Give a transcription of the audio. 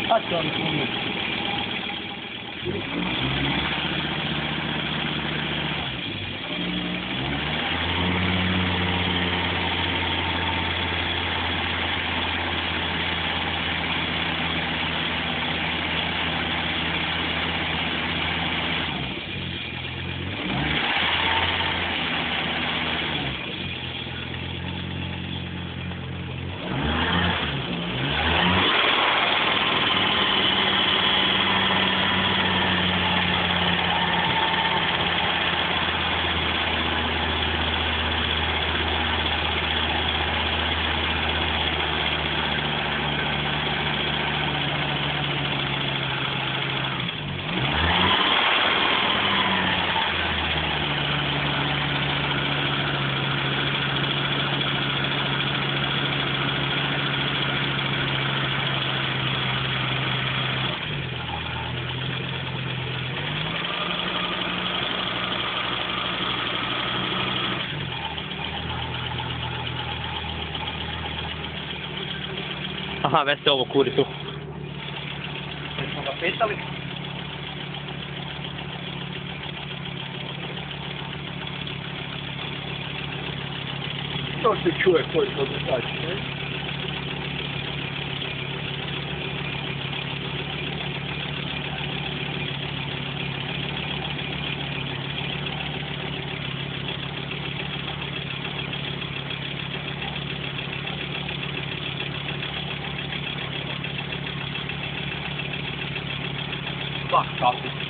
Sad će on snimiti. Aha, već se ovo kuri tu. Već smo ga petali. To se čuje koji to dotači, ne? Bak, kapı.